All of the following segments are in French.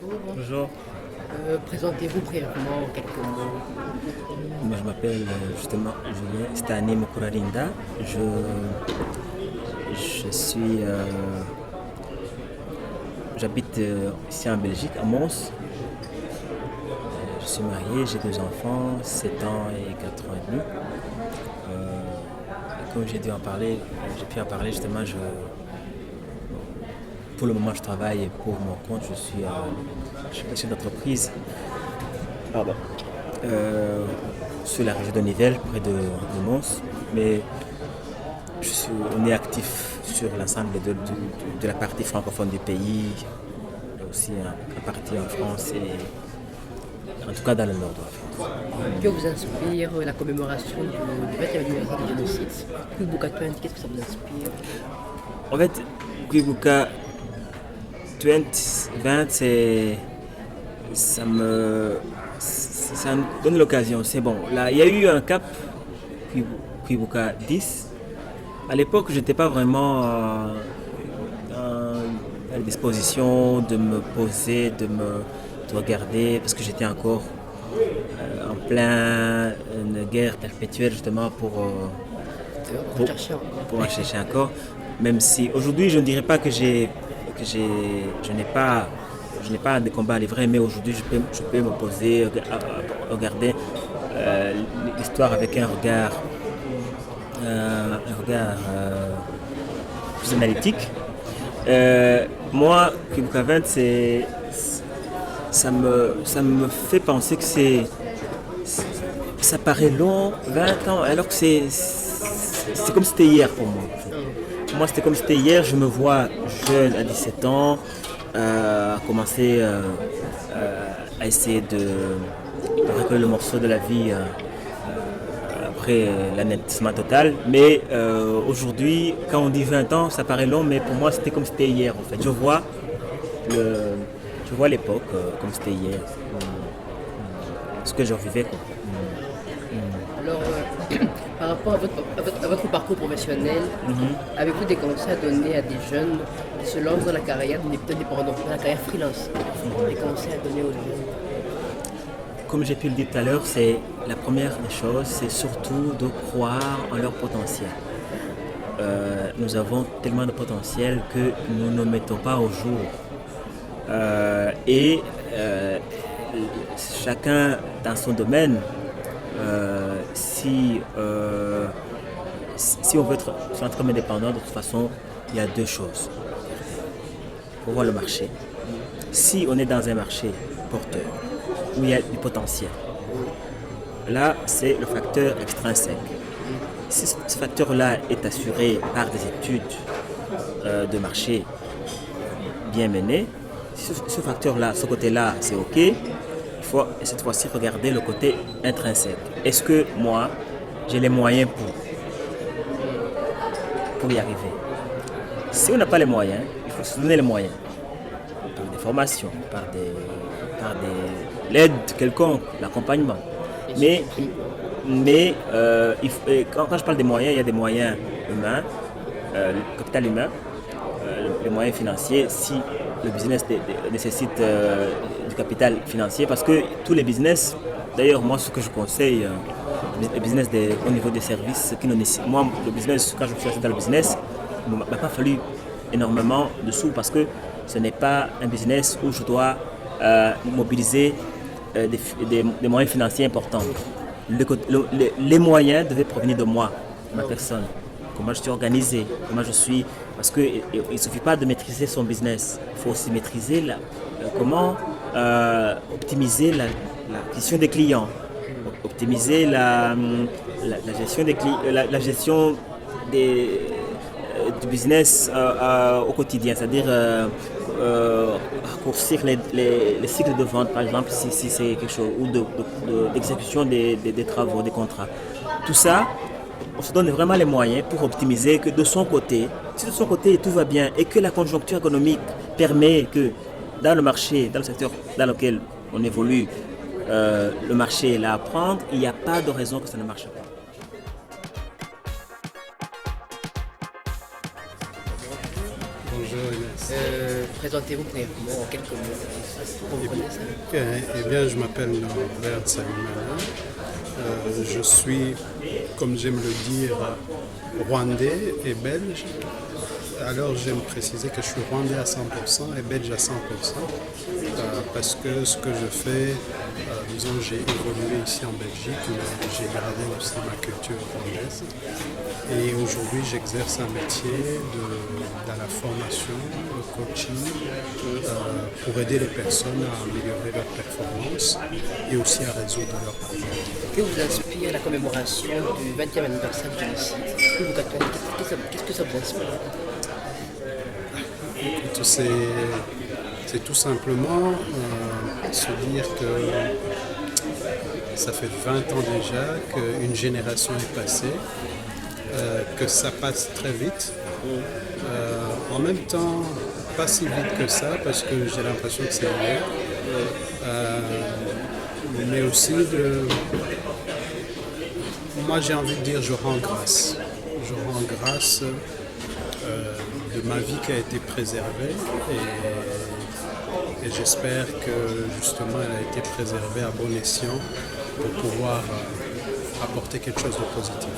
bonjour. Bonjour, Présentez-vous brièvement en quelques mots. moi je m'appelle justement Julien Stani Mukurarinda. Je suis, j'habite ici en Belgique, à Mons. Je suis marié, j'ai deux enfants, 7 ans et 4 ans et demi. Comme j'ai pu en parler justement, pour le moment je travaille pour mon compte, je suis chef d'entreprise. Pardon. euh, sur la région de Nivelles, près de Mons. Mais on est actif sur l'ensemble de la partie francophone du pays, aussi la partie en France et en tout cas dans le nord de la France. Que vous inspire la commémoration du 20e anniversaire du génocide? Kwibuka 20, qu'est-ce que ça vous inspire? En fait, Kwibuka 2020, ça me donne l'occasion. C'est bon. Là, il y a eu un cap Kwibuka 10. À l'époque, je n'étais pas vraiment à la disposition de me poser, de regarder, parce que j'étais encore en plein une guerre perpétuelle justement pour, Chercher encore. pour en chercher encore. Même si aujourd'hui, je ne dirais pas je n'ai pas de combat à livrer, mais aujourd'hui, je peux me poser, regarder l'histoire avec un regard plus analytique. Moi, Kwibuka 20, ça me fait penser que ça paraît long, 20 ans, alors que c'est comme si c'était hier pour moi. Pour moi, c'était comme si c'était hier. Je me vois jeune à 17 ans, commencer à essayer de récolter le morceau de la vie après l'anéantissement total. Mais aujourd'hui, quand on dit 20 ans, ça paraît long, mais pour moi, c'était comme si c'était hier. En fait, je vois l'époque comme si c'était hier, ce que je revivais, quoi. Alors, par rapport à votre parcours professionnel, avez-vous des conseils à donner à des jeunes qui se lancent dans la carrière d'indépendant, dans la carrière freelance? Des conseils à donner aux jeunes? Comme j'ai pu le dire tout à l'heure, c'est la première des choses, c'est surtout de croire en leur potentiel. Nous avons tellement de potentiel que nous ne mettons pas au jour. Et chacun dans son domaine, si on veut être comme indépendant, de toute façon, il y a deux choses. Il faut voir le marché. Si on est dans un marché porteur, où il y a du potentiel, là, c'est le facteur extrinsèque. Si ce facteur-là est assuré par des études de marché bien menées, si ce facteur-là, ce côté-là, c'est OK, il faut cette fois-ci regarder le côté intrinsèque. Est-ce que moi, j'ai les moyens pour y arriver? Si on n'a pas les moyens, il faut se donner les moyens. Par des formations, par l'aide quelconque, l'accompagnement. Mais quand je parle des moyens, il y a des moyens humains, le capital humain, les moyens financiers, si le business nécessite du capital financier, parce que tous les business, d'ailleurs moi ce que je conseille, le business au niveau des services, moi le business, quand je suis dans le business, il ne m'a pas fallu énormément de sous, parce que ce n'est pas un business où je dois mobiliser des moyens financiers importants. Les moyens devaient provenir de moi, de ma personne. Comment je suis organisé, comment je suis. Parce qu'il ne suffit pas de maîtriser son business, il faut aussi maîtriser comment optimiser la gestion des clients, optimiser la gestion du business au quotidien, c'est-à-dire raccourcir les cycles de vente, par exemple, si c'est quelque chose, ou d'exécution des travaux, des contrats. Tout ça, on se donne vraiment les moyens pour optimiser que de son côté, si de son côté tout va bien et que la conjoncture économique permet que dans le marché, dans le secteur dans lequel on évolue, le marché est là à prendre, il n'y a pas de raison que ça ne marche pas. Bonjour, Présentez-vous brièvement en quelques mots pour vous connaître. Eh bien, je m'appelle Norbert Salimana. Je suis, comme j'aime le dire, rwandais et belge. Alors j'aime préciser que je suis rwandais à 100% et belge à 100%, parce que ce que je fais, disons, j'ai évolué ici en Belgique, mais j'ai gardé aussi ma culture rwandaise. Et aujourd'hui, j'exerce un métier dans la formation, le coaching, pour aider les personnes à améliorer leur performance et aussi à résoudre leurs problèmes. Que vous inspire la commémoration du 20e anniversaire du génocide? Qu'est-ce que ça vous inspire? Écoute, c'est tout simplement se dire que ça fait 20 ans déjà qu'une génération est passée, que ça passe très vite. En même temps, pas si vite que ça, parce que j'ai l'impression que c'est hier. Mais aussi, moi j'ai envie de dire, je rends grâce. Je rends grâce de ma vie qui a été préservée et j'espère que justement elle a été préservée à bon escient pour pouvoir apporter quelque chose de positif.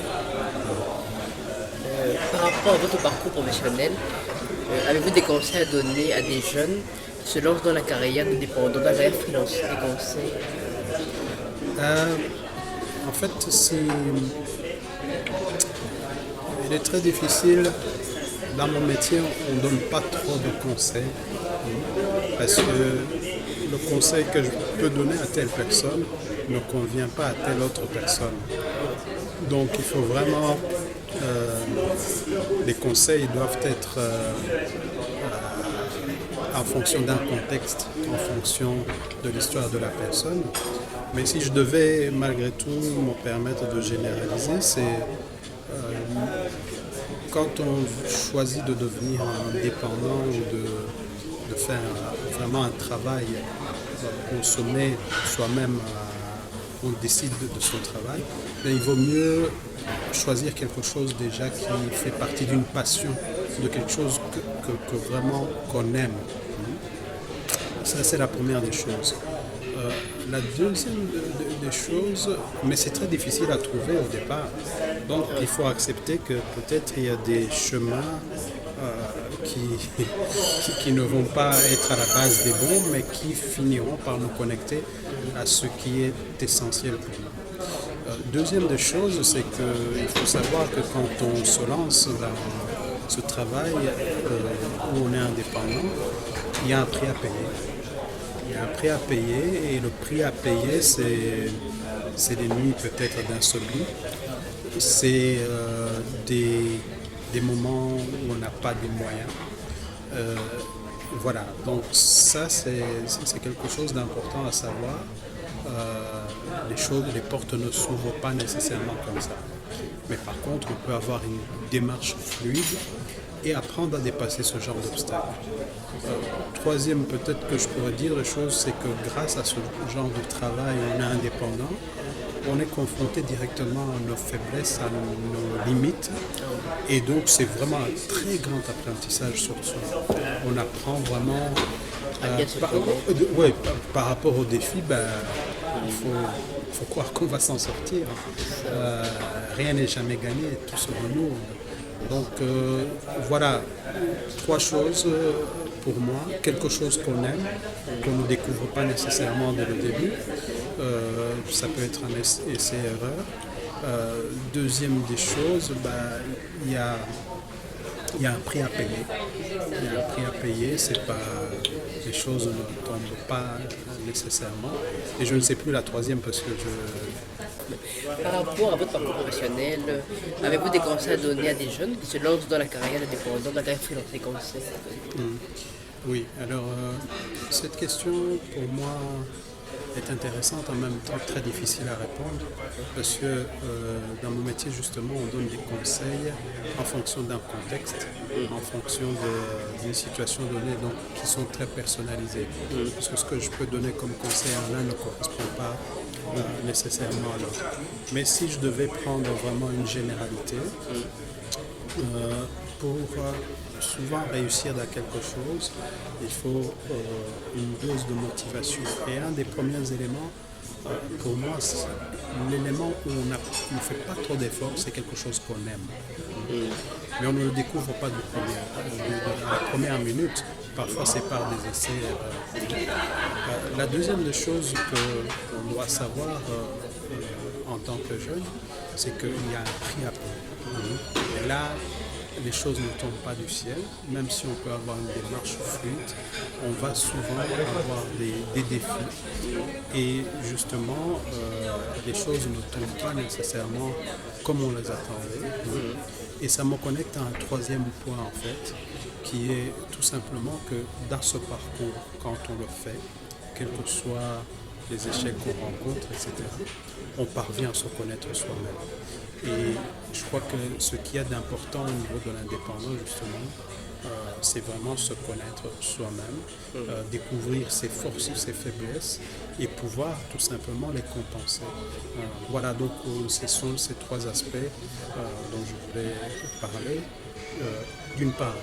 Par rapport à votre parcours professionnel, avez-vous des conseils à donner à des jeunes qui se lancent dans la carrière de dépendant, dans la carrière freelance? Des conseils? En fait, il est très difficile. Dans mon métier, on ne donne pas trop de conseils, parce que le conseil que je peux donner à telle personne ne convient pas à telle autre personne. Donc il faut vraiment, les conseils doivent être en fonction d'un contexte, en fonction de l'histoire de la personne. Mais si je devais malgré tout me permettre de généraliser, c'est quand on choisit de devenir indépendant ou de faire vraiment un travail, on se met soi-même, on décide de son travail, mais il vaut mieux choisir quelque chose déjà qui fait partie d'une passion, de quelque chose que vraiment qu'on aime. Ça, c'est la première des choses. La deuxième des choses, mais c'est très difficile à trouver au départ, donc il faut accepter que peut-être il y a des chemins qui ne vont pas être à la base des bons, mais qui finiront par nous connecter à ce qui est essentiel pour nous. Deuxième des choses, c'est qu'il faut savoir que quand on se lance dans ce travail où on est indépendant, il y a un prix à payer. Il y a un prix à payer et le prix à payer, c'est des nuits peut-être d'insomnie, c'est des moments où on n'a pas de moyens. Voilà, donc ça c'est quelque chose d'important à savoir. Les portes ne s'ouvrent pas nécessairement comme ça. Mais par contre, on peut avoir une démarche fluide et apprendre à dépasser ce genre d'obstacles. Troisième, peut-être que je pourrais dire les choses, c'est que grâce à ce genre de travail, on est indépendant, on est confronté directement à nos faiblesses, à nos limites, et donc c'est vraiment un très grand apprentissage sur soi. On apprend vraiment par rapport aux défis, il faut croire qu'on va s'en sortir. Rien n'est jamais gagné, tout se renouvelle. Donc voilà, trois choses pour moi. Quelque chose qu'on aime, qu'on ne découvre pas nécessairement dès le début. Ça peut être un essai-erreur. Deuxième des choses, il y a un prix à payer. Il y a un prix à payer, c'est pas, les choses ne tombent pas nécessairement. Et je ne sais plus la troisième parce que Par rapport à votre parcours professionnel, avez-vous des conseils à donner à des jeunes qui se lancent dans la carrière indépendante, dans la carrière freelance? Des conseils? Oui, alors cette question pour moi est intéressante, en même temps très difficile à répondre, parce que dans mon métier justement on donne des conseils en fonction d'un contexte, en fonction d'une situation donnée, donc qui sont très personnalisés. Parce que ce que je peux donner comme conseil à l'un ne correspond pas nécessairement à l'autre. Mais si je devais prendre vraiment une généralité, pour souvent réussir dans quelque chose, il faut une dose de motivation. Et un des premiers éléments, pour moi, l'élément où on ne fait pas trop d'efforts, c'est quelque chose qu'on aime. Mais on ne le découvre pas de la première minute. Parfois, c'est par des essais. La deuxième des choses qu'on doit savoir en tant que jeune, c'est qu'il y a un prix à payer. Et là, les choses ne tombent pas du ciel. Même si on peut avoir une démarche fluide, on va souvent avoir des défis. Et justement, les choses ne tombent pas nécessairement comme on les attendait. Et ça me connecte à un troisième point en fait, qui est tout simplement que dans ce parcours, quand on le fait, quels que soient les échecs qu'on rencontre, etc., on parvient à se connaître soi-même. Et je crois que ce qu'il y a d'important au niveau de l'indépendance, justement, c'est vraiment se connaître soi-même, découvrir ses forces, ses faiblesses et pouvoir tout simplement les compenser. Voilà, donc ce sont ces trois aspects dont je voulais parler. D'une part,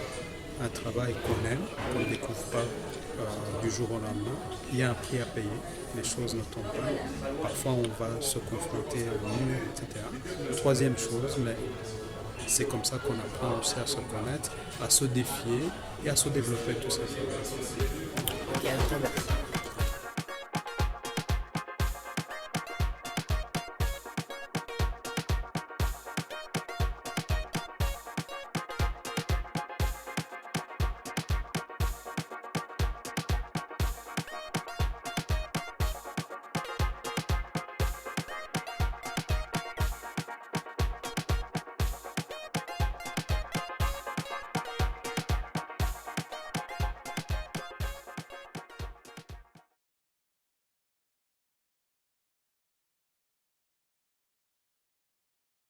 un travail qu'on aime, qu'on ne découvre pas du jour au lendemain. Il y a un prix à payer, les choses ne tombent pas. Parfois, on va se confronter au mur, etc. Troisième chose, mais c'est comme ça qu'on apprend aussi à se connaître, à se défier et à se développer tout simplement. Ok, un grand merci.